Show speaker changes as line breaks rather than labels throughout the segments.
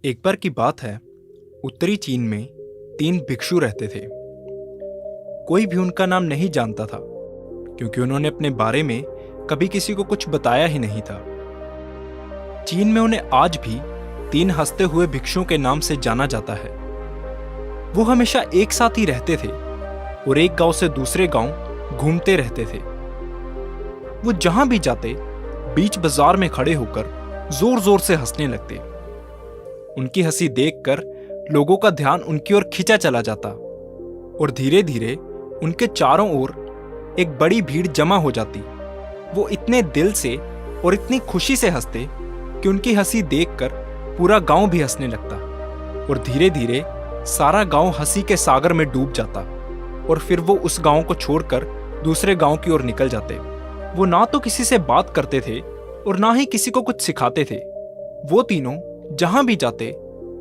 एक बार की बात है, उत्तरी चीन में 3 भिक्षु रहते थे। कोई भी उनका नाम नहीं जानता था, क्योंकि उन्होंने अपने बारे में कभी किसी को कुछ बताया ही नहीं था। चीन में उन्हें आज भी 3 हंसते हुए भिक्षुओं के नाम से जाना जाता है। वो हमेशा एक साथ ही रहते थे और एक गांव से दूसरे गांव घूमते रहते थे। वो जहां भी जाते, बीच बाजार में खड़े होकर जोर जोर से हंसने लगते। उनकी हंसी देखकर लोगों का ध्यान उनकी ओर खिंचा चला जाता और धीरे धीरे उनके चारों ओर एक बड़ी भीड़ जमा हो जाती। वो इतने दिल से और इतनी खुशी से हंसते कि उनकी हंसी देखकर पूरा गांव भी हंसने लगता और धीरे धीरे सारा गांव हंसी के सागर में डूब जाता और फिर वो उस गांव को छोड़कर दूसरे गांव की ओर निकल जाते। वो ना तो किसी से बात करते थे और ना ही किसी को कुछ सिखाते थे। वो तीनों जहां भी जाते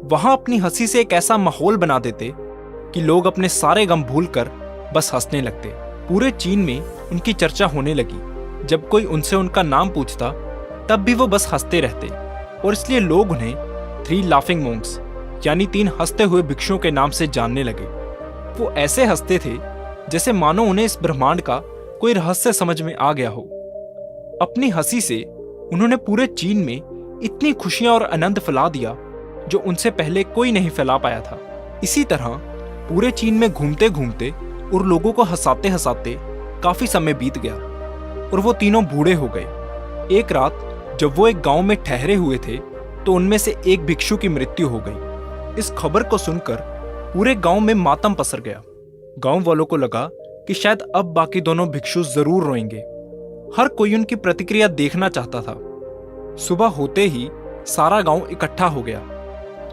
वहां अपनी हंसी से एक ऐसा माहौल बना देते कि लोग अपने सारे गम भूलकर बस हंसने लगते। पूरे चीन में उनकी चर्चा होने लगी। जब कोई उनसे उनका नाम पूछता तब भी वो बस हंसते रहते और इसलिए लोग उन्हें 3 लाफिंग मोंक्स यानी 3 हंसते हुए भिक्षुओं के नाम से जानने लगे। वो ऐसे हंसते थे जैसे मानो उन्हें इस ब्रह्मांड का कोई रहस्य समझ में आ गया हो। अपनी हंसी से उन्होंने पूरे चीन में इतनी खुशियां और आनंद फैला दिया जो उनसे पहले कोई नहीं फैला पाया था। इसी तरह पूरे चीन में घूमते घूमते और लोगों को हंसाते हंसाते काफी समय बीत गया और वो तीनों बूढ़े हो गए। एक रात जब वो एक गांव में ठहरे हुए थे तो उनमें से एक भिक्षु की मृत्यु हो गई। इस खबर को सुनकर पूरे गांव में मातम पसर गया। गांव वालों को लगा कि शायद अब बाकी दोनों भिक्षु जरूर रोएंगे। हर कोई उनकी प्रतिक्रिया देखना चाहता था। सुबह होते ही सारा गांव इकट्ठा हो गया,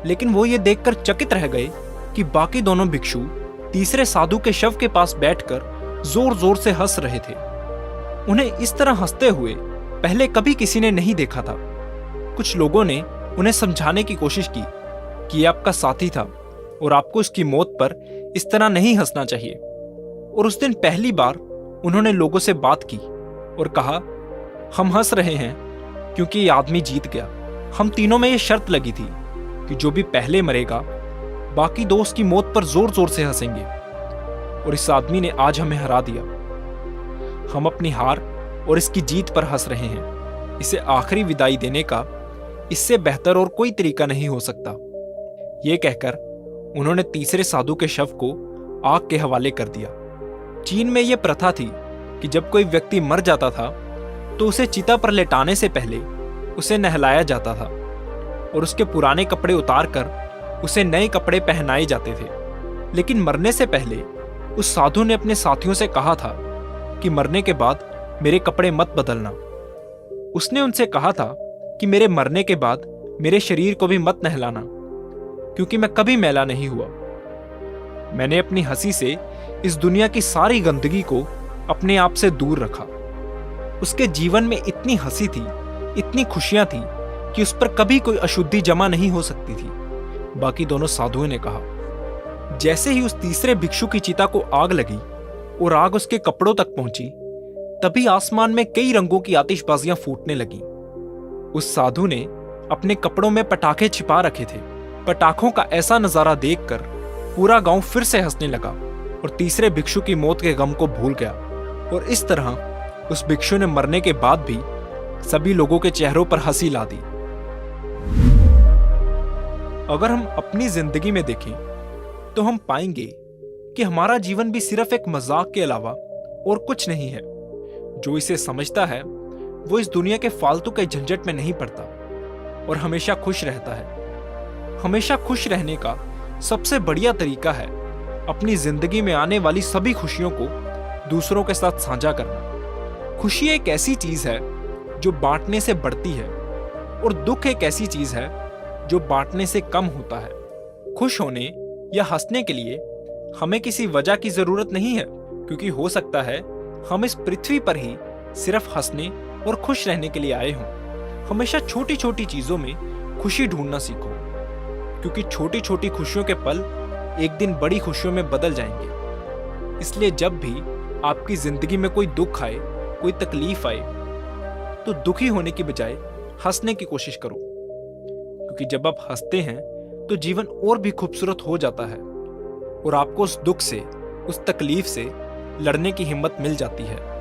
लेकिन वो ये देखकर चकित रह गए कि बाकी दोनों भिक्षु तीसरे साधु के शव के पास बैठकर जोर जोर से हंस रहे थे। उन्हें इस तरह हंसते हुए पहले कभी किसी ने नहीं देखा था। कुछ लोगों ने उन्हें समझाने की कोशिश की कि ये आपका साथी था और आपको इसकी मौत पर इस तरह नहीं हंसना चाहिए। और उस दिन पहली बार उन्होंने लोगों से बात की और कहा, हम हंस रहे हैं क्योंकि ये आदमी जीत गया। हम तीनों में ये शर्त लगी थी कि जो भी पहले मरेगा बाकी दो उसकी मौत पर जोर जोर से हंसेंगे और इस आदमी ने आज हमें हरा दिया। हम अपनी हार और इसकी जीत पर हंस रहे हैं। इसे आखिरी विदाई देने का इससे बेहतर और कोई तरीका नहीं हो सकता। ये कहकर उन्होंने तीसरे साधु के शव को आग के हवाले कर दिया। चीन में यह प्रथा थी कि जब कोई व्यक्ति मर जाता था तो उसे चिता पर लेटाने से पहले उसे नहलाया जाता था और उसके पुराने कपड़े उतारकर उसे नए कपड़े पहनाए जाते थे। लेकिन मरने से पहले उस साधु ने अपने साथियों से कहा था कि मरने के बाद मेरे कपड़े मत बदलना। उसने उनसे कहा था कि मेरे मरने के बाद मेरे शरीर को भी मत नहलाना, क्योंकि मैं कभी मैला नहीं हुआ। मैंने अपनी हंसी से इस दुनिया की सारी गंदगी को अपने आप से दूर रखा। उसके जीवन में इतनी हंसी थी, इतनी खुशियां थी कि उस पर कभी कोई अशुद्धि जमा नहीं हो सकती थी। बाकी दोनों साधुओं ने कहा। जैसे ही उस तीसरे भिक्षु की चिता को आग लगी और आग उसके कपड़ों तक पहुंची, तभी आसमान में कई रंगों की आतिशबाजियां फूटने लगी। उस साधु ने अपने कपड़ों में पटाखे छिपा रखे थे। पटाखों का ऐसा नजारा देखकर पूरा गांव फिर से हंसने लगा और तीसरे भिक्षु की मौत के गम को भूल गया। और इस तरह उस भिक्षु ने मरने के बाद भी सभी लोगों के चेहरों पर हंसी ला दी। अगर हम अपनी जिंदगी में देखें तो हम पाएंगे कि हमारा जीवन भी सिर्फ एक मजाक के अलावा और कुछ नहीं है। जो इसे समझता है वो इस दुनिया के फालतू के झंझट में नहीं पड़ता और हमेशा खुश रहता है। हमेशा खुश रहने का सबसे बढ़िया तरीका है अपनी जिंदगी में आने वाली सभी खुशियों को दूसरों के साथ साझा करना। खुशी एक ऐसी चीज है जो बांटने से बढ़ती है और दुख एक ऐसी चीज है जो बांटने से कम होता है। खुश होने या हंसने के लिए हमें किसी वजह की जरूरत नहीं है, क्योंकि हो सकता है हम इस पृथ्वी पर ही सिर्फ हंसने और खुश रहने के लिए आए हों। हमेशा छोटी छोटी चीजों में खुशी ढूंढना सीखो, क्योंकि छोटी छोटी खुशियों के पल एक दिन बड़ी खुशियों में बदल जाएंगे। इसलिए जब भी आपकी जिंदगी में कोई दुख आए, कोई तकलीफ आए, तो दुखी होने की बजाय हंसने की कोशिश करो, क्योंकि जब आप हंसते हैं तो जीवन और भी खूबसूरत हो जाता है और आपको उस दुख से, उस तकलीफ से लड़ने की हिम्मत मिल जाती है।